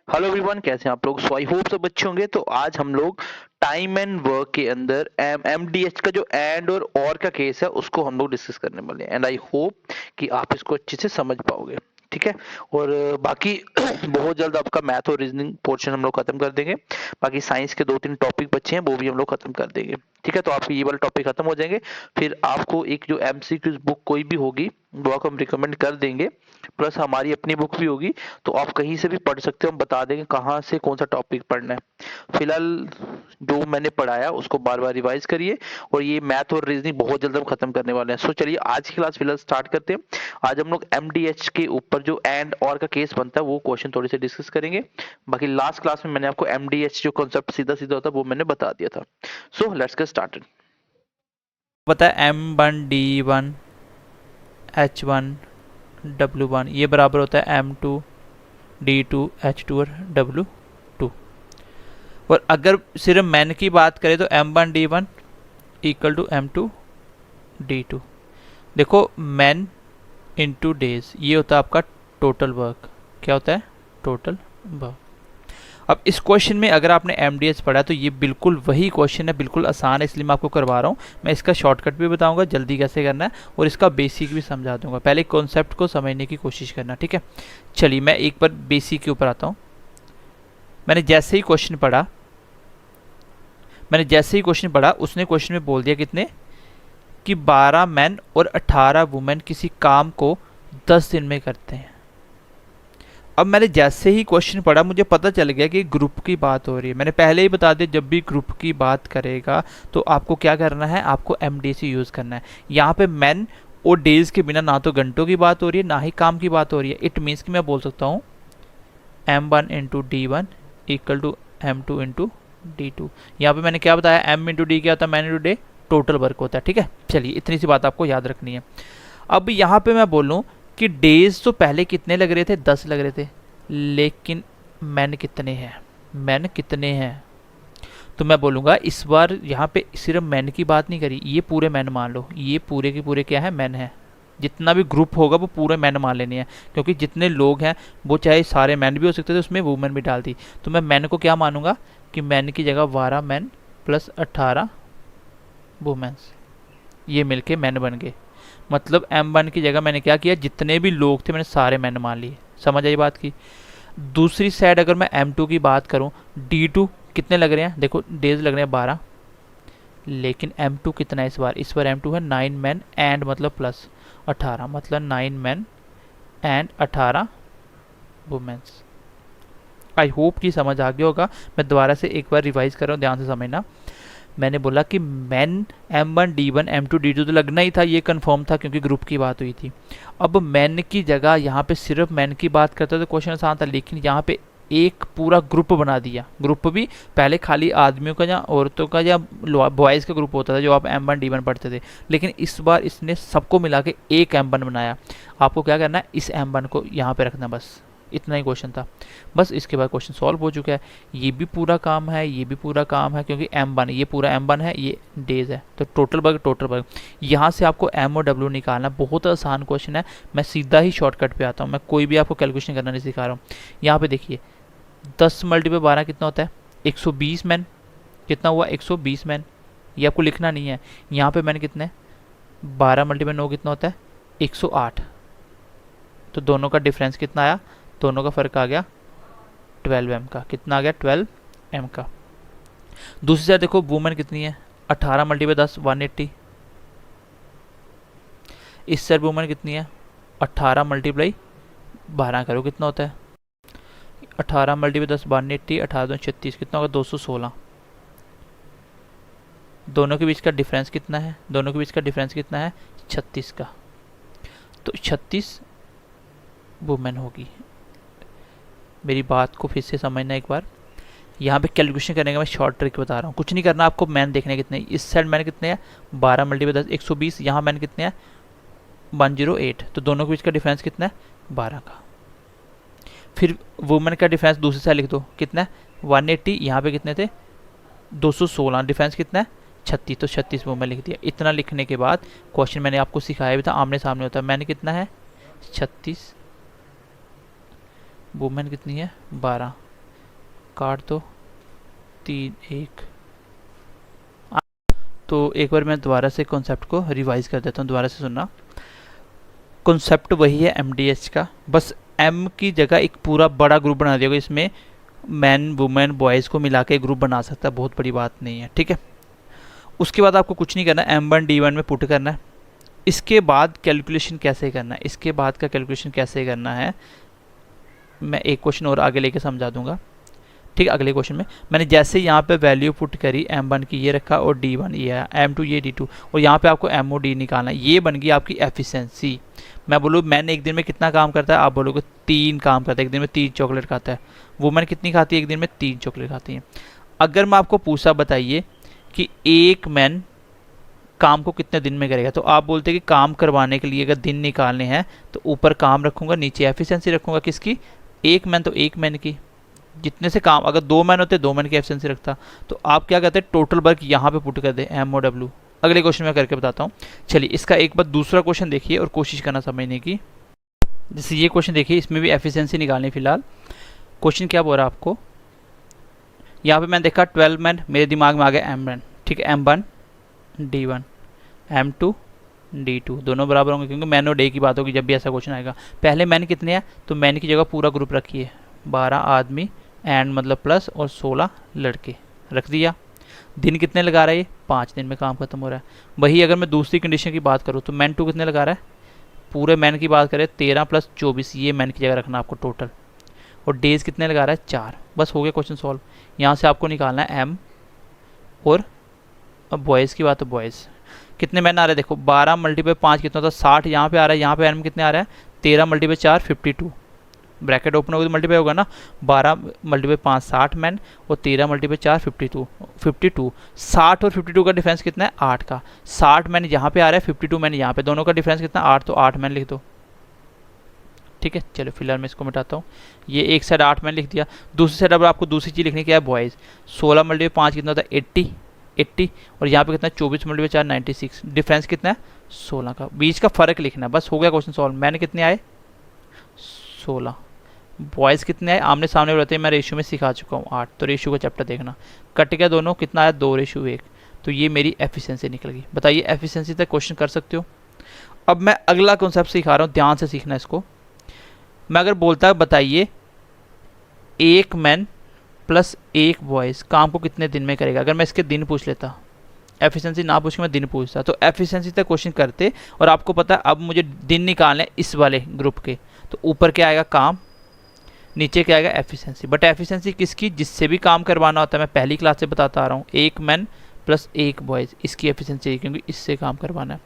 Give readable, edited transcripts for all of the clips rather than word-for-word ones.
Hello everyone, कैसे हैं आप लोग। सो आई होप सब अच्छे होंगे। तो आज हम लोग टाइम एंड वर्क के अंदर एमडीएच का जो एंड और का केस है उसको हम लोग डिस्कस करने वाले हैं। एंड आई होप कि आप इसको अच्छे से समझ पाओगे। ठीक है। और बाकी बहुत जल्द आपका मैथ और रीजनिंग पोर्शन हम लोग खत्म कर देंगे। बाकी साइंस के 2-3 टॉपिक बचे हैं वो भी हम लोग खत्म कर देंगे। ठीक है, तो आपके ये वाले टॉपिक खत्म हो जाएंगे। फिर आपको एक जो एमसीक्यूज बुक कोई भी होगी वो आपको हम रिकमेंड कर देंगे। प्लस हमारी अपनी बुक भी होगी, तो आप कहीं से भी पढ़ सकते हो। हम बता देंगे कहाँ से कौन सा टॉपिक पढ़ना है। फिलहाल जो मैंने पढ़ाया उसको बार बार रिवाइज करिए। और ये मैथ और रीजनिंग बहुत जल्द हम खत्म करने वाले हैं। सो चलिए आज की क्लास फिलहाल स्टार्ट करते हैं। आज हम लोग एमडीएच के ऊपर जो एंड और का केस बनता है वो क्वेश्चन थोड़ी से डिस्कस करेंगे। बाकी लास्ट क्लास में मैंने आपको एमडीएच जो कॉन्सेप्ट सीधा सीधा होता है वो मैंने बता दिया था। So let's get started. पता है M1 D1 H1 W1 ये बराबर होता है M2 D2 H2 और W2। और अगर सिर्फ मैन की बात करें तो M1 D1 equal to M2 D2। देखो मैन इंटू डेज ये होता है आपका टोटल वर्क। क्या होता है? Total work. अब इस क्वेश्चन में अगर आपने एमडीएच पढ़ा तो ये बिल्कुल वही क्वेश्चन है, बिल्कुल आसान है, इसलिए मैं आपको करवा रहा हूँ। मैं इसका शॉर्टकट भी बताऊंगा जल्दी कैसे करना है और इसका बेसिक भी समझा दूंगा। पहले कॉन्सेप्ट को समझने की कोशिश करना, ठीक है। चलिए मैं एक बार बेसिक के ऊपर आता हूँ। मैंने जैसे ही क्वेश्चन पढ़ा उसने क्वेश्चन में बोल दिया कितने कि 12 मैन और 18 वुमेन किसी काम को 10 दिन में करते हैं। अब मैंने जैसे ही क्वेश्चन पढ़ा मुझे पता चल गया कि ग्रुप की बात हो रही है। मैंने पहले ही बता दिया जब भी ग्रुप की बात करेगा तो आपको क्या करना है, आपको एमडीसी यूज़ करना है। यहाँ पे मैन और डेज के बिना ना तो घंटों की बात हो रही है ना ही काम की बात हो रही है। इट मीन्स कि मैं बोल सकता हूँ M1 into D1 equal to M2 into D2। यहाँ पे मैंने क्या बताया, M इंटू डी क्या होता है, man into day total work होता है। ठीक है, चलिए इतनी सी बात आपको याद रखनी है। अब यहाँ पे मैं बोलूँ कि डेज तो पहले कितने लग रहे थे, 10 लग रहे थे, लेकिन मैन कितने हैं, तो मैं बोलूँगा इस बार यहाँ पे सिर्फ मैन की बात नहीं करी, ये पूरे मैन मान लो, ये पूरे के पूरे क्या है, मैन है। जितना भी ग्रुप होगा वो पूरे मैन मान लेने हैं, क्योंकि जितने लोग हैं वो चाहे सारे मैन भी हो सकते थे, उसमें वुमेन भी डाल दी। तो मैं मैन को क्या मानूंगा कि मैन की जगह 12 मैन प्लस 18 वुमेन्स, ये मिलके मैन बन गए। मतलब M1 की जगह मैंने क्या किया, जितने भी लोग थे मैंने सारे मैन मान लिए। समझ आई बात की। दूसरी साइड अगर मैं M2 की बात करूं, D2 कितने लग रहे हैं, देखो डेज लग रहे हैं 12, लेकिन M2 कितना है इस बार M2 है 9 मैन एंड मतलब प्लस 18, मतलब 9 man and 18 womens. I hope कि समझ आ गया होगा। मैं दोबारा से एक बार रिवाइज कर रहा हूँ, ध्यान से समझना। मैंने बोला कि man M1 D1 M2 D2 तो लगना ही था, ये कंफर्म था क्योंकि ग्रुप की बात हुई थी। अब मैन की जगह यहाँ पे सिर्फ मैन की बात करता तो क्वेश्चन आसान था, लेकिन यहाँ पे एक पूरा ग्रुप बना दिया। ग्रुप भी पहले खाली आदमियों का या औरतों का या बॉयज़ का ग्रुप होता था जो आप M1 D1 पढ़ते थे, लेकिन इस बार इसने सबको मिला के एक M1 बनाया। आपको क्या करना है, इस M1 को यहाँ पे रखना, बस इतना ही क्वेश्चन था। बस इसके बाद क्वेश्चन सॉल्व हो चुका है। ये भी पूरा काम है, ये भी पूरा काम है, क्योंकि M1 ये पूरा M1 है, ये डेज है, तो टोटल वर्क यहाँ से आपको M और W निकालना। बहुत आसान क्वेश्चन है, मैं सीधा ही शॉर्टकट पे आता हूँ। मैं कोई भी आपको कैलकुलेशन करना नहीं सिखा रहा हूँ। यहाँ पे देखिए 10 मल्टीप्लाई 12 कितना होता है, 120 मैन। कितना हुआ, 120 मैन। ये आपको लिखना नहीं है। यहाँ पे मैन कितने, 12 मल्टीप्लाई 9 कितना होता है, 108। तो दोनों का डिफरेंस कितना आया, दोनों का फर्क आ गया 12 एम का। कितना आ गया, 12 एम का। दूसरी साइड देखो वुमेन कितनी है, 18 मल्टीप्लाई 10 180। इस साइड वुमेन कितनी है, 18 मल्टीप्लाई 12 करो कितना होता है, 18 मल्टीप्लाई 10 180, 18 36, कितना होगा 216। दोनों के बीच का डिफरेंस कितना है, दोनों के बीच का डिफरेंस कितना है, 36 का। तो 36 वुमेन होगी। मेरी बात को फिर से समझना एक बार। यहाँ पे कैलकुलेशन करने का मैं शॉर्ट ट्रिक बता रहा हूँ, कुछ नहीं करना आपको। मैन देखने कितने, इस साइड मैन कितने हैं, 12 मल्टीप्लाई 10 120, यहाँ मैन कितने हैं 108। तो दोनों के बीच का डिफरेंस कितना है, 12 का। फिर वुमेन का डिफरेंस दूसरी साइड लिख दो, कितना है 180, यहाँ पे कितने थे 216, डिफरेंस कितना है 36, तो 36 वुमेन लिख दिया। इतना लिखने के बाद क्वेश्चन मैंने आपको सिखाया भी था, आमने सामने होता है। मैन कितना है 36, वुमेन कितनी है 12, काट दो, 3 1। तो एक बार मैं दोबारा से कॉन्सेप्ट को रिवाइज कर देता हूँ, दोबारा से सुनना। कॉन्सेप्ट वही है एमडीएच का, बस एम की जगह एक पूरा बड़ा ग्रुप बना दिया, इसमें मैन वुमेन बॉयज़ को मिला के ग्रुप बना सकता है, बहुत बड़ी बात नहीं है, ठीक है। उसके बाद आपको कुछ नहीं करना है, M1 D1 में पुट करना है। इसके बाद कैलकुलेशन कैसे करना है, इसके बाद का कैलकुलेशन कैसे करना है मैं एक क्वेश्चन और आगे लेके समझा दूंगा, ठीक है। अगले क्वेश्चन में मैंने जैसे यहाँ पे वैल्यू पुट करी, M1 की ये रखा और D1 ये है, M2 ये D2, और यहाँ पे आपको MOD निकालना है। ये बन गई आपकी एफिशिएंसी। मैं बोलूँ मैन एक दिन में कितना काम करता है, आप बोलोगे 3 काम करता है, एक दिन में 3 चॉकलेट खाता है। वुमेन कितनी खाती है, एक दिन में 3 चॉकलेट खाती है। अगर मैं आपको पूछा बताइए कि एक मैन काम को कितने दिन में करेगा, तो आप बोलते हैं कि काम करवाने के लिए अगर दिन निकालने हैं तो ऊपर काम रखूंगा, नीचे एफिशिएंसी रखूंगा। किसकी, एक मैन तो एक मैन की, जितने से काम, अगर 2 मैन होते 2 मैन की एफिशिएंसी रखता। तो आप क्या कहते हैं, टोटल वर्क यहाँ पे पुट कर दे, MOW। अगले क्वेश्चन में करके बताता हूँ। चलिए इसका एक बार दूसरा क्वेश्चन देखिए और कोशिश करना समझने की। जैसे ये क्वेश्चन देखिए, इसमें भी एफिशिएंसी निकालनी। फिलहाल क्वेश्चन क्या बोल रहा है आपको, यहाँ पे मैंने देखा 12 मैन, मेरे दिमाग में आ गया M1, ठीक है। M1 D1, M2 D2 दोनों बराबर होंगे, क्योंकि मैन और डे की बात होगी जब भी ऐसा क्वेश्चन आएगा। पहले मैन कितने हैं, तो मैन की जगह पूरा ग्रुप रखिए, 12 आदमी एंड मतलब प्लस और 16 लड़के रख दिया। दिन कितने लगा रहा है ये, 5 दिन में काम खत्म हो रहा है। वही अगर मैं दूसरी कंडीशन की बात करूँ तो मैन 2 कितने लगा रहा है, पूरे मैन की बात करें 13 + 24, ये मैन की जगह रखना आपको टोटल। और डेज कितने लगा रहा है, 4। बस हो गया क्वेश्चन सॉल्व। यहाँ से आपको निकालना है M, और अब बॉयज़ की बात है, बॉयज़ कितने मैन आ रहे हैं, देखो 12 × 5 कितना होता है, 60 यहाँ पे आ रहा है। यहाँ पे M कितने आ रहा है, 13 × 4 52, ब्रैकेट ओपन होगा तो मल्टीप्लाई होगा ना, 12 × 5 60 मैन, और 13 × 4 52 52। 60 और 52 का डिफरेंस कितना है, 8 का। 60 मैन यहाँ पे आ रहा है, 52 मैन यहाँ पे, दोनों का डिफरेंस कितना, 8, तो 8 मैन लिख दो, ठीक है। चलो फिलहाल मैं इसको मिटाता हूँ। ये एक साइड 8 मैन लिख दिया, दूसरी साइड अब आपको दूसरी चीज़ लिखनी क्या है, बॉयज़। 16 × 5 कितना होता है, 80, और यहाँ पे कितना, 24 × 4 96, डिफरेंस कितना है, 16 का। बीच का फ़र्क लिखना है, बस हो गया क्वेश्चन सॉल्व। मैंने कितने आए, 16, बॉयज़ कितने आए, आमने सामने रहते हैं, मैं रेशियो में सिखा चुका हूँ 8, तो रेशियो का चैप्टर देखना। कट गया दोनों, कितना आया, 2:1, तो ये मेरी एफिशिएंसी निकल गई। बताइए एफिशिएंसी तक क्वेश्चन कर सकते हो। अब मैं अगला कॉन्सेप्ट सिखा रहा हूँ, ध्यान से सीखना इसको। मैं अगर बोलता बताइए एक मैन प्लस एक बॉयज़ काम को कितने दिन में करेगा, अगर मैं इसके दिन पूछ लेता, एफिशिएंसी ना पूछ के मैं दिन पूछता, तो एफिशिएंसी तक क्वेश्चन करते। और आपको पता है अब मुझे दिन निकालने इस वाले ग्रुप के, तो ऊपर क्या आएगा, काम, नीचे क्या आएगा, एफिशिएंसी। बट एफिशिएंसी किसकी, जिससे भी काम करवाना होता है, मैं पहली क्लास से बताता आ रहा हूँ, एक मैन प्लस एक बॉयज़, इसकी एफिशिएंसी है, क्योंकि इससे काम करवाना है।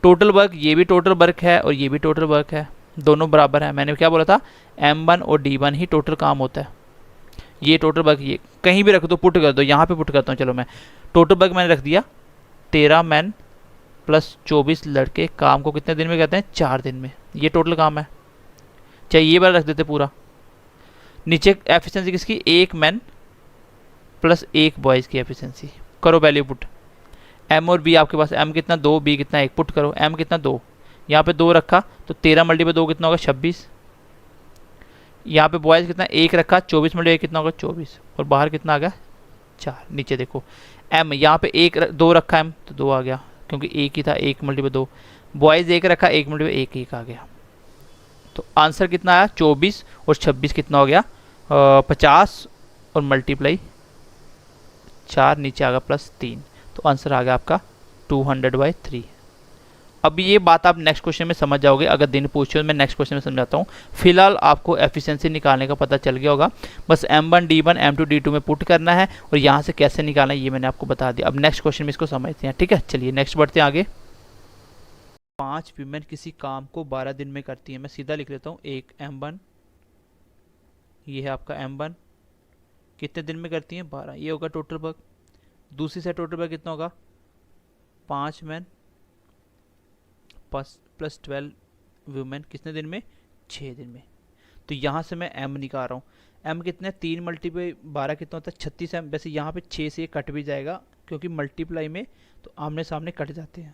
टोटल वर्क, ये भी टोटल वर्क है और ये भी टोटल वर्क है, दोनों बराबर है। मैंने क्या बोला था, M1 और D1 ही टोटल काम होता है। ये टोटल वर्क, ये कहीं भी रख दो, पुट कर दो, यहाँ पे पुट करता हूँ। चलो मैं टोटल वर्क मैंने रख दिया, 13 मैन प्लस 24 लड़के काम को कितने दिन में कहते हैं, 4 दिन में। ये टोटल काम है, चाहे ये वाला रख देते पूरा। नीचे एफिशिएंसी किसकी, एक मैन प्लस एक बॉयज़ की एफिशिएंसी। करो वैल्यू पुट, M और B आपके पास, M कितना 2, B कितना 1, पुट करो। M कितना 2, यहाँ पे 2 रखा, तो 13 × 2 कितना होगा, 26। यहाँ पे बॉयज़ कितना 1 रखा, 24 × 1 कितना होगा, 24, और बाहर कितना आ गया, 4। नीचे देखो M, यहाँ पे 2 रखा M, तो 2 आ गया, क्योंकि एक ही था, 1 × 2। बॉयज़ 1 रखा, 1 × 1 1 आ गया। तो आंसर कितना आया, 24 और 26 कितना हो गया, 50, और मल्टीप्लाई 4, नीचे आ गया +3, तो आंसर आ गया आपका 200/3। अब ये बात आप नेक्स्ट क्वेश्चन में समझ जाओगे, अगर दिन पूछे तो मैं नेक्स्ट क्वेश्चन में समझाता हूँ। फिलहाल आपको एफिशिएंसी निकालने का पता चल गया होगा, बस M1 D1 M2 D2 में पुट करना है, और यहाँ से कैसे निकालना है ये मैंने आपको बता दिया। अब नेक्स्ट क्वेश्चन में इसको समझते हैं, ठीक है। चलिए नेक्स्ट बढ़ते हैं आगे। 5 वीमेन किसी काम को 12 दिन में करती है। मैं सीधा लिख लेता हूँ, एक M1, ये है आपका M1, कितने दिन में करती हैं, 12, ये होगा टोटल वर्क। दूसरी साइड टोटल वर्क कितना होगा, 5 मैन प्लस 12 वुमेन, कितने दिन में, 6 दिन में। तो यहाँ से मैं M निकाल रहा हूँ। M कितने, 3 × 12 कितना होता है, 36 M। वैसे यहाँ पे 6 से ये कट भी जाएगा, क्योंकि मल्टीप्लाई में तो आमने सामने कट जाते हैं।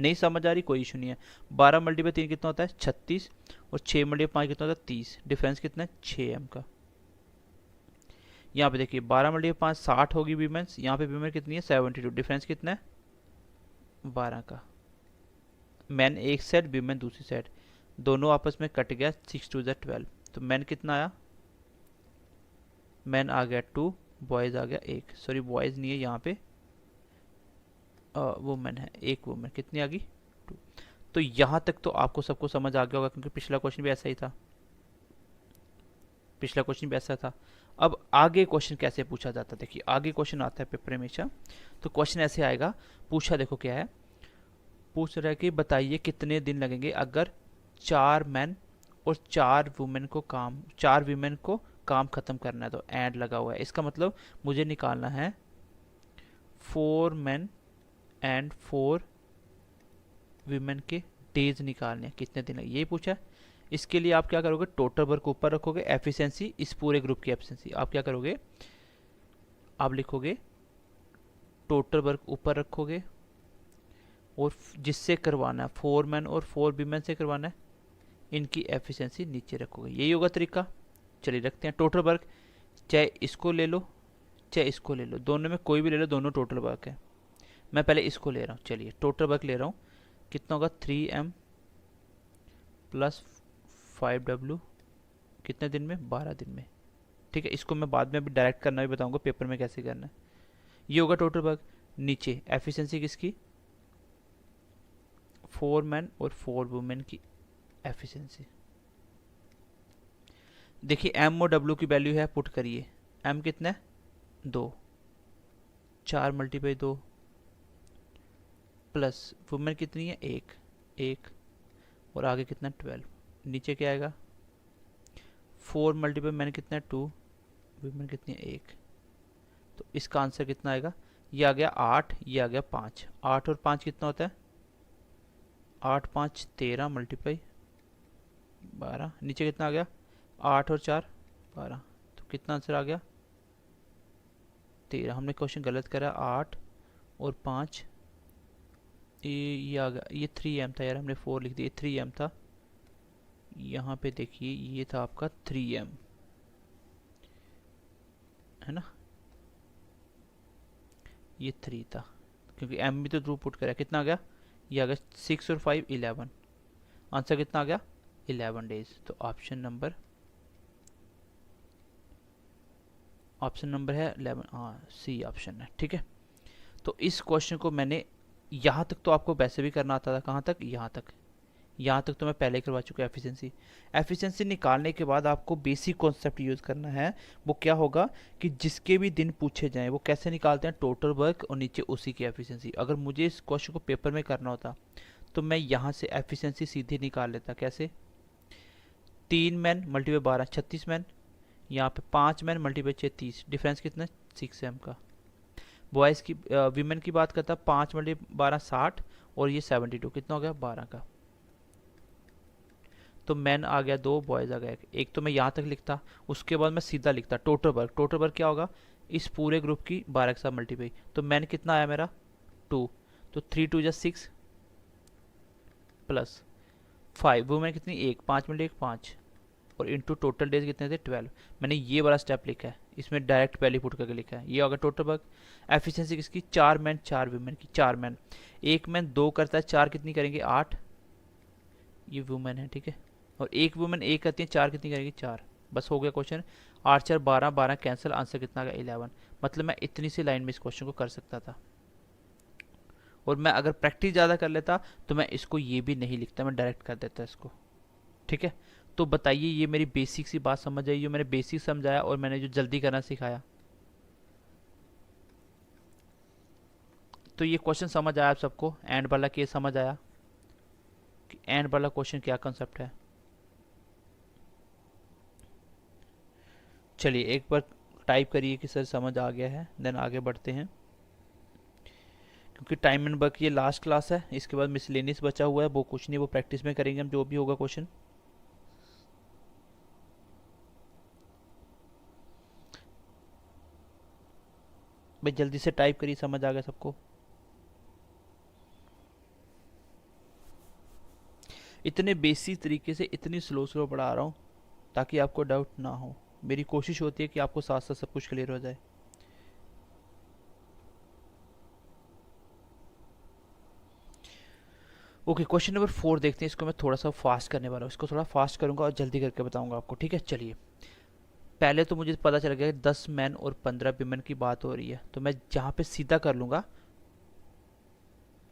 नहीं समझ आ रही, कोई इशू नहीं है। 12 × 3 कितना होता है, 36, और 6 × 5 कितना होता है, 30। डिफरेंस कितना है, 6 M का। यहाँ पे देखिए 12 × 5 60 होगी वीमेंस, यहाँ पे वीमेन कितनी है 72, डिफरेंस कितना है 12 का। मैन एक साइड वीमेन दूसरी साइड, दोनों आपस में कट गया, 6 2 12, तो मैन कितना आया, मैन आ गया 2, बॉयज़ आ गया 1, सॉरी बॉयज़ नहीं है यहाँ पे, वुमेन है, एक वुमेन, कितनी आ गई 2। तो यहाँ तक तो आपको सबको समझ आ गया होगा, क्योंकि पिछला क्वेश्चन भी ऐसा ही था, पिछला क्वेश्चन भी ऐसा था। अब आगे क्वेश्चन कैसे पूछा जाता है, देखिए आगे क्वेश्चन आता है पेपर में हमेशा, तो क्वेश्चन ऐसे आएगा, पूछा देखो क्या है, पूछ रहा है कि बताइए कितने दिन लगेंगे अगर 4 मैन और 4 वुमेन को काम, 4 वीमेन को काम खत्म करना है, तो एंड लगा हुआ है, इसका मतलब मुझे निकालना है 4 मैन एंड 4 वीमेन के डेज निकालने हैं, कितने दिन लगे, यही पूछा है। इसके लिए आप क्या करोगे, टोटल वर्क ऊपर रखोगे, एफिशिएंसी इस पूरे ग्रुप की एफिशिएंसी, आप क्या करोगे, आप लिखोगे टोटल वर्क ऊपर रखोगे, और जिससे करवाना है 4 मैन और 4 वीमेन से करवाना है, इनकी एफिशिएंसी नीचे रखोगे, यही होगा तरीका। चलिए रखते हैं टोटल वर्क, चाहे इसको ले लो चाहे इसको ले लो, दोनों में कोई भी ले लो, दोनों टोटल वर्क है। मैं पहले इसको ले रहा हूँ, चलिए टोटल वर्क ले रहा हूँ, कितना होगा 3m प्लस 5w, कितने दिन में 12 दिन में, ठीक है। इसको मैं बाद में अभी डायरेक्ट करना भी बताऊंगा पेपर में कैसे करना है। ये होगा टोटल वर्क, नीचे एफिशिएंसी किसकी, 4 मैन और 4 वुमेन की एफिशिएंसी। देखिए m और w की वैल्यू है, पुट करिए, m कितना है 2, 4 × 2 प्लस वुमेन कितनी है 1 1, और आगे कितना 12, नीचे क्या आएगा 4 × मैन कितना है 2, वुमेन कितनी है 1, तो इसका आंसर कितना आएगा, ये आ गया 8, ये आ गया 5, 8 और 5 कितना होता है 8 5 13 × 12, नीचे कितना आ गया 8 और 4 12, तो कितना आंसर आ गया 13। हमने क्वेश्चन गलत करा, 8 और 5, ये आ गया, ये 3m था यार, हमने 4 लिख दिया, 3m था, यहाँ पे देखिए ये था आपका 3m, है ना, ये 3 था, क्योंकि m भी तो थ्रू पुट करा, कितना आ गया, ये आ गया 6 और 5 11, आंसर कितना आ गया 11 डेज। तो ऑप्शन नंबर है 11, हाँ सी ऑप्शन है, ठीक है। तो इस क्वेश्चन को मैंने यहाँ तक तो आपको वैसे भी करना आता था, कहाँ तक, यहाँ तक, यहाँ तक तो मैं पहले करवा चुका एफिशिएंसी। एफिशिएंसी निकालने के बाद आपको बेसिक कॉन्सेप्ट यूज़ करना है, वो क्या होगा कि जिसके भी दिन पूछे जाएं वो कैसे निकालते हैं, टोटल वर्क और नीचे उसी की एफिशिएंसी। अगर मुझे इस क्वेश्चन को पेपर में करना होता तो मैं यहाँ से एफिशिएंसी सीधी निकाल लेता, कैसे, 3 मैन × 12 36 मैन, यहाँ पे 5 मैन × 6 30, डिफरेंस कितना 6m का। बॉयज़ की वीमेन की बात करता, 5 × 12 60, और ये 72, कितना हो गया 12 का। तो मैन आ गया 2, बॉयज़ आ गया 1, तो मैं यहाँ तक लिखता, उसके बाद मैं सीधा लिखता टोटल वर्क। टोटल वर्क क्या होगा, इस पूरे ग्रुप की 12 के साथ मल्टीप्लाई, तो मैन कितना आया मेरा 2, तो 3 2 6 प्लस 5, वुमेन कितनी 1, 5 × 1 5, और इंटू टोटल डेज कितने थे 12। मैंने ये वाला स्टेप लिखा है, इसमें डायरेक्ट पहले पुट करके लिखा है, ये होगा टोटल वर्क। एफिशिएंसी किसकी, 4 मैन 4 वुमेन की, 4 मैन, 1 मैन 2 करता है, 4 कितनी करेंगे 8, ये वुमेन है, ठीक है, और 1 वुमेन 1 करती है, 4 कितनी करेंगी 4, बस हो गया क्वेश्चन। 8 4 12 12 कैंसिल, आंसर कितना आ गया 11। मतलब मैं इतनी सी लाइन में इस क्वेश्चन को कर सकता था, और मैं अगर प्रैक्टिस ज़्यादा कर लेता तो मैं इसको ये भी नहीं लिखता, मैं डायरेक्ट कर देता इसको, ठीक है। तो बताइए ये मेरी बेसिक सी बात समझ आई, जो मैंने बेसिक समझाया और मैंने जो जल्दी करना सिखाया, तो ये क्वेश्चन समझ आया आप सबको, एंड वाला केस समझ आया कि एंड वाला क्वेश्चन क्या कंसेप्ट है। चलिए एक बार टाइप करिए कि सर समझ आ गया है, देन आगे बढ़ते हैं, क्योंकि टाइम एंड वर्क ये लास्ट क्लास है, इसके बाद मिसलेनियस बचा हुआ है, वो कुछ नहीं, वो प्रैक्टिस में करेंगे हम, जो भी होगा क्वेश्चन। भाई जल्दी से टाइप करिए, समझ आ गया सबको। इतने बेसिक तरीके से इतनी स्लो स्लो पढ़ा रहा हूँ ताकि आपको डाउट ना हो। मेरी कोशिश होती है कि आपको साथ साथ सब कुछ क्लियर हो जाए। ओके, क्वेश्चन नंबर 4 देखते हैं। इसको मैं थोड़ा सा फास्ट करने वाला हूँ, इसको थोड़ा फास्ट करूंगा और जल्दी करके बताऊंगा आपको, ठीक है। चलिए, पहले तो मुझे पता चल गया कि 10 मैन और 15 विमेन की बात हो रही है, तो मैं जहाँ पे सीधा कर लूँगा,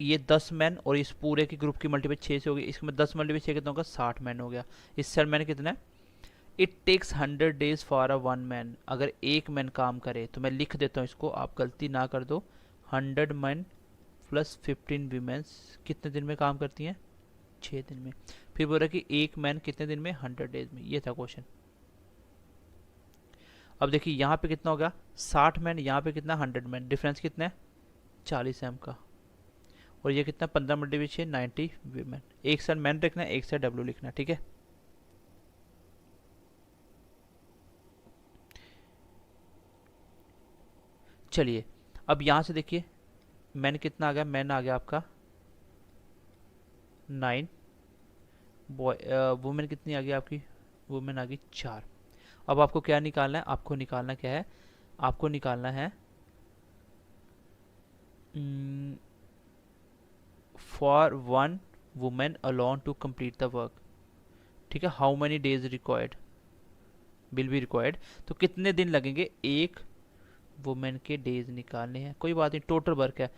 ये 10 मैन और इस पूरे की ग्रुप की मल्टीप्लाई 6 से हो गई, इसमें 10 मल्टीप्लाई 6 कितना होगा, 60 मैन हो गया। इस साइड मैन कितना है, it takes 100 days for a one man. अगर एक मैन काम करे तो मैं लिख देता हूँ इसको, आप गलती ना कर दो। 100 मैन प्लस 15 वीमेंस कितने दिन में काम करती हैं, 6 दिन में। फिर बोल रहा है कि एक मैन कितने दिन में, 100 डेज में। ये था क्वेश्चन। अब देखिए यहाँ पे कितना होगा, 60 मैन, यहाँ पे कितना, 100 मैन, डिफरेंस कितना है, 40 एम का। और ये कितना, 15 मल्टीप्लाई 6, 90 वीमेन। एक साइड मैन लिखना है, एक साइड डब्ल्यू लिखना है, ठीक है। चलिए, अब यहाँ से देखिए मैन कितना आ गया, मैन आ गया आपका 9, बॉय वुमेन कितनी आ गई आपकी, वुमेन आ गई 4। अब आपको क्या निकालना है, आपको निकालना क्या है, आपको निकालना है for one women alone to complete the work, ठीक है। How many days required, will be required, तो कितने दिन लगेंगे एक वुमेन के डेज निकालने हैं। कोई बात नहीं, टोटल वर्क है,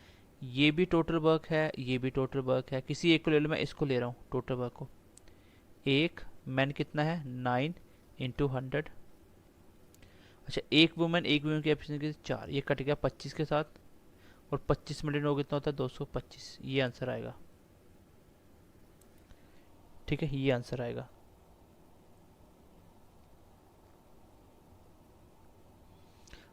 ये भी टोटल वर्क है, ये भी टोटल वर्क है, किसी एक को ले लो, मैं इसको ले रहा हूँ टोटल वर्क को। एक मैन कितना है, 9 इंटू 100। अच्छा, एक वुमेन की एफिशिएंसी 4, ये कट गया 25 के साथ, और 25 मिनट में कितना होता है, 225। ये आंसर आएगा, ठीक है, ये आंसर आएगा।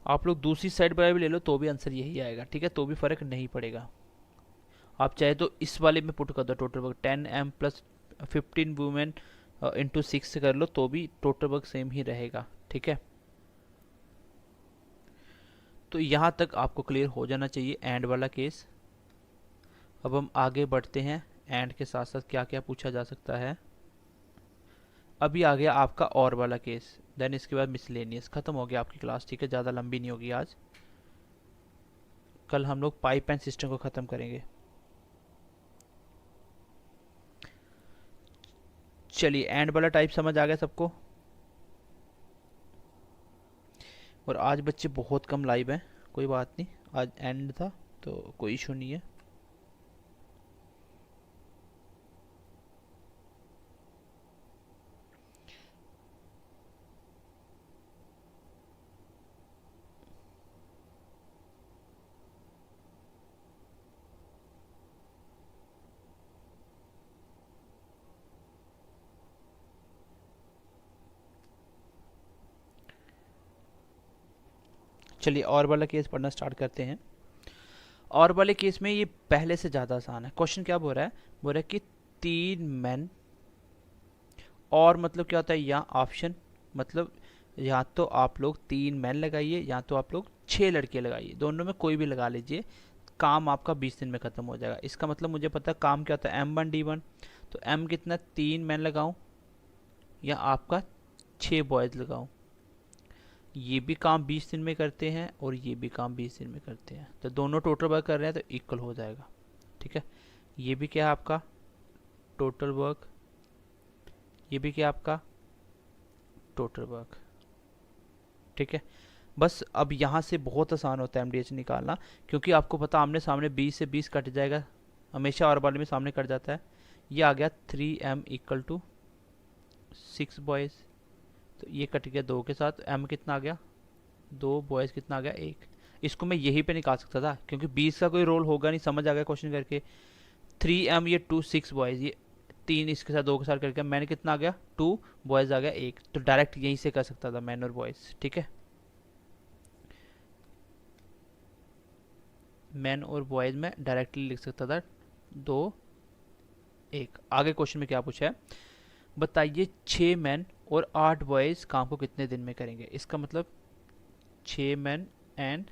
आप लोग दूसरी साइड पर भी ले लो तो भी आंसर यही आएगा, ठीक है, तो भी फर्क नहीं पड़ेगा। आप चाहे तो इस वाले में पुट कर दो total work 10 m plus 15 women into 6 से कर लो तो भी टोटल वर्क सेम ही रहेगा, ठीक है। तो यहाँ तक आपको क्लियर हो जाना चाहिए एंड वाला केस। अब हम आगे बढ़ते हैं, एंड के साथ साथ क्या क्या पूछा जा सकता है। अभी आ गया आपका और वाला केस, देन इसके बाद मिसलेनियस। खत्म हो गया आपकी क्लास, ठीक है, ज़्यादा लंबी नहीं होगी आज। कल हम लोग पाइप एंड सिस्टम को ख़त्म करेंगे। चलिए, एंड वाला टाइप समझ आ गया सबको। और आज बच्चे बहुत कम लाइव हैं, कोई बात नहीं, आज एंड था तो कोई इशू नहीं है। चलिए, और वाला केस पढ़ना स्टार्ट करते हैं। और वाले केस में ये पहले से ज़्यादा आसान है। क्वेश्चन क्या बोल रहा है, बोल रहा है कि 3 मैन, और मतलब क्या होता है यहाँ ऑप्शन, मतलब या तो आप लोग 3 मैन लगाइए या तो आप लोग 6 लड़के लगाइए, दोनों में कोई भी लगा लीजिए, काम आपका 20 दिन में ख़त्म हो जाएगा। इसका मतलब मुझे पता है काम क्या होता है, M1D1, तो M कितना, 3 मैन लगाऊं या आपका 6 बॉयज़ लगाऊं। ये भी काम 20 दिन में करते हैं और ये भी काम 20 दिन में करते हैं, तो दोनों टोटल वर्क कर रहे हैं तो इक्वल हो जाएगा, ठीक है। ये भी क्या है आपका टोटल वर्क, ये भी क्या है आपका टोटल वर्क, ठीक है। बस अब यहाँ से बहुत आसान होता है एमडीएच निकालना, क्योंकि आपको पता आमने सामने 20 से 20 कट जाएगा, हमेशा और वाले में सामने कट जाता है। ये आ गया 3m इक्वल टू 6 बॉयज़, तो ये कट गया 2 के साथ, m कितना आ गया 2, बॉयज़ कितना आ गया 1। इसको मैं यहीं पे निकाल सकता था क्योंकि 20 का कोई रोल होगा नहीं, समझ आ गया क्वेश्चन करके। 3m ये 2 6 बॉयज़, ये 3 इसके साथ 2 के साथ करके मैन कितना आ गया 2, बॉयज़ आ गया 1, तो डायरेक्ट यहीं से कर सकता था मैन और बॉयज़, ठीक है। मैन और बॉयज़ में डायरेक्टली लिख सकता था 2 1। आगे क्वेश्चन में क्या पूछा है, बताइए 6 मैन और 8 बॉयज़ काम को कितने दिन में करेंगे। इसका मतलब 6 मैन एंड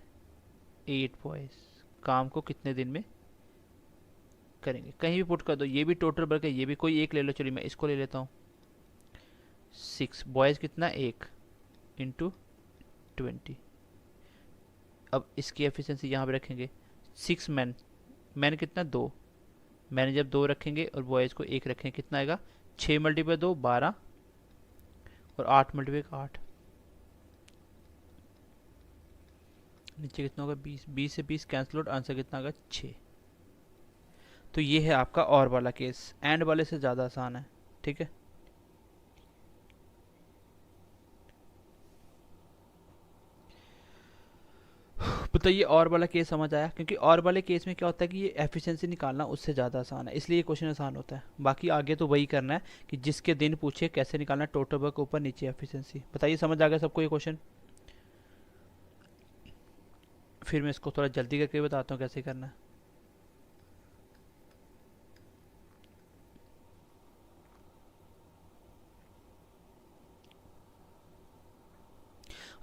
8 बॉयज़ काम को कितने दिन में करेंगे, कहीं भी पुट कर दो। ये भी टोटल वर्क है, ये भी कोई एक ले लो, चलिए मैं इसको ले लेता हूँ। 6 बॉयज़ कितना 1, इंटू 20। अब इसकी एफिशिएंसी यहाँ पे रखेंगे 6 मैन, मैन कितना 2, मैंने जब 2 रखेंगे और बॉयज़ को 1 रखेंगे कितना आएगा 6 मल्टीप्लाई 2 12 और 8 मल्टीप्लाई 8, नीचे कितना होगा 20, 20 से 20 कैंसिल आउट, आंसर कितना होगा 6। तो ये है आपका और वाला केस, एंड वाले से ज़्यादा आसान है, ठीक है। बताइए और वाला केस समझ आया? क्योंकि और वाले केस में क्या होता है कि ये एफिशिएंसी निकालना उससे ज़्यादा आसान है, इसलिए ये क्वेश्चन आसान होता है। बाकी आगे तो वही करना है कि जिसके दिन पूछे कैसे निकालना, टोटल वर्क ऊपर नीचे एफिशिएंसी। बताइए समझ आ गया सबको ये क्वेश्चन? फिर मैं इसको थोड़ा जल्दी करके बताता हूँ कैसे करना है।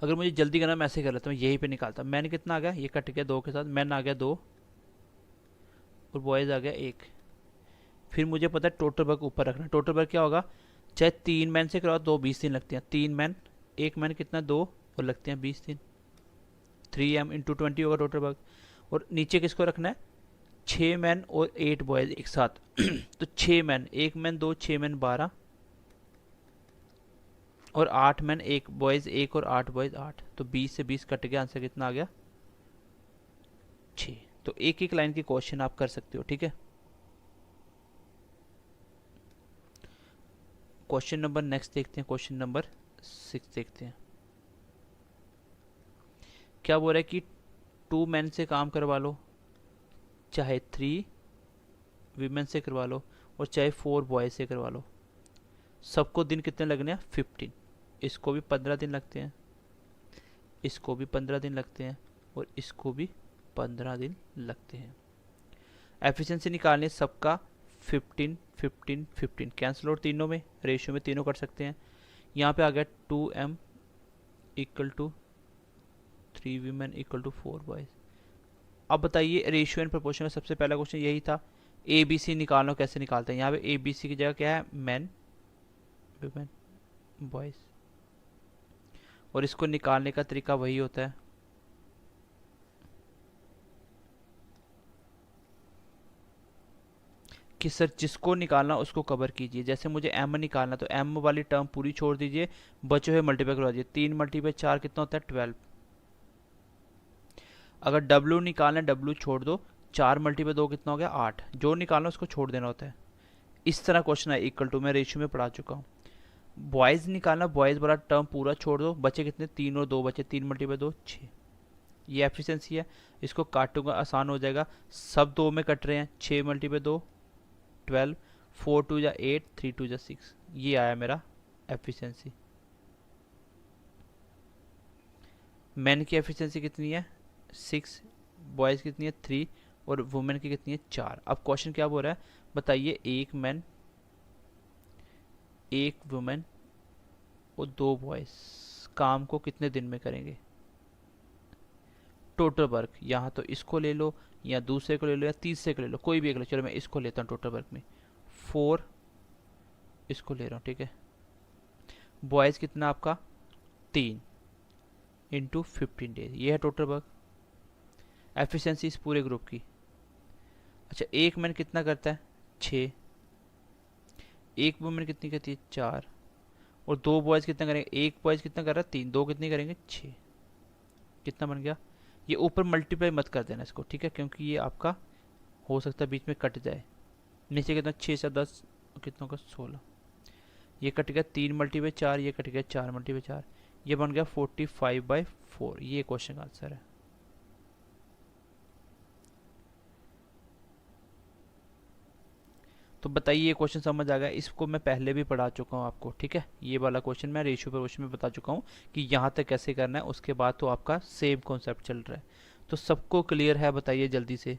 अगर मुझे जल्दी करना मैं ऐसे कर लेता हूँ, यहीं पे निकालता हूँ। मैन कितना आ गया, ये कट गया 2 के साथ, मैन आ गया 2 और बॉयज़ आ गया 1। फिर मुझे पता है टोटल वर्क ऊपर रखना। टोटल वर्क क्या होगा, चाहे 3 मैन से कराओ 2 20 दिन लगते हैं, 3 मैन 1 मैन कितना 2 और लगते हैं 20 दिन, 3m इंटू 20 होगा टोटल वर्क। और नीचे किसको रखना है 6 मैन और 8 बॉयज़ एक साथ तो 6 मैन 1 मैन 2 6 मैन 12 और 8 मैन 1 बॉयज़ 1 और 8 बॉयज़ 8, तो 20 से 20 कट गया, आंसर कितना आ गया 6। तो एक एक लाइन की क्वेश्चन आप कर सकते हो, ठीक है। क्वेश्चन नंबर नेक्स्ट देखते हैं, क्वेश्चन नंबर 6 देखते हैं। क्या बोल रहा है कि 2 मैन से काम करवा लो, चाहे 3 वीमेन से करवा लो और चाहे 4 बॉयज से करवा लो, सबको दिन कितने लगने हैं 15। इसको भी 15 दिन लगते हैं, इसको भी 15 दिन लगते हैं और इसको भी 15 दिन लगते हैं। एफिशिएंसी निकालने सबका 15 15 15 कैंसिल आउट तीनों में, रेशियो में तीनों कर सकते हैं। यहाँ पे आ गया 2m equal to 3 women equal to 4 boys. अब बताइए रेशियो एंड प्रोपोर्शन का सबसे पहला क्वेश्चन यही था, ए बी सी निकालना कैसे निकालते हैं। यहाँ पे ए बी सी की जगह क्या है मैन वीमेन बॉयज, और इसको निकालने का तरीका वही होता है कि सर जिसको निकालना उसको कवर कीजिए। जैसे मुझे m निकालना तो m वाली टर्म पूरी छोड़ दीजिए, बचे हुए मल्टीप्लाई करवा दीजिए। 3 मल्टीप्लाई 4 कितना होता है 12। अगर w निकालना है w छोड़ दो, 4 मल्टीप्लाई 2 कितना हो गया 8, जो निकालना उसको छोड़ देना होता है। इस तरह क्वेश्चन है, इक्वल टू मैं रेशियो में पढ़ा चुका हूँ। बॉयज़ निकालना, बॉयज़ वाला टर्म पूरा छोड़ दो, बचे कितने 3 और 2 बचे, 3 मल्टीप्लाई 2 6। ये एफिशिएंसी है, इसको काटूंगा आसान हो जाएगा, सब 2 में कट रहे हैं, 6 मल्टीप्लाई 2 12, 4 2 जा 8, 3 2 जा 6, ये आया मेरा एफिशिएंसी। मैन की एफिशिएंसी कितनी है 6, बॉयज़ कितनी है 3 और वुमेन की कितनी है 4। अब क्वेश्चन क्या बोल रहा है बताइए, एक मैन एक वुमेन और 2 बॉयज़ काम को कितने दिन में करेंगे। टोटल वर्क यहाँ तो इसको ले लो या दूसरे को ले लो या तीसरे को ले लो, कोई भी एक लो, चलो मैं इसको लेता हूँ टोटल वर्क में 4, इसको ले रहा हूँ, ठीक है। बॉयज़ कितना आपका 3 इंटू 15 डेज, ये है टोटल वर्क एफिशिएंसी इस पूरे ग्रुप की। अच्छा एक मैन कितना करता है 6, एक वुमेन कितनी करती है 4 और 2 बॉयज़ कितना करेंगे, एक बॉयज़ कितना कर रहा है 3, 2 कितनी करेंगे 6, कितना बन गया। ये ऊपर मल्टीप्लाई मत कर देना इसको, ठीक है, क्योंकि ये आपका हो सकता है बीच में कट जाए। नीचे कितना 6 से 10 कितना का 16, ये कट गया 3 मल्टीप्लाई 4, ये कट गया 4 मल्टीप्लाई 4, ये बन गया 45/4। ये क्वेश्चन का आंसर है। तो बताइए ये क्वेश्चन समझ आ गया, इसको मैं पहले भी पढ़ा चुका हूँ आपको, ठीक है। ये वाला क्वेश्चन मैं रेशियो पर क्वेश्चन में बता चुका हूँ कि यहाँ तक कैसे करना है, उसके बाद तो आपका सेम कॉन्सेप्ट चल रहा है। तो सबको क्लियर है बताइए जल्दी से।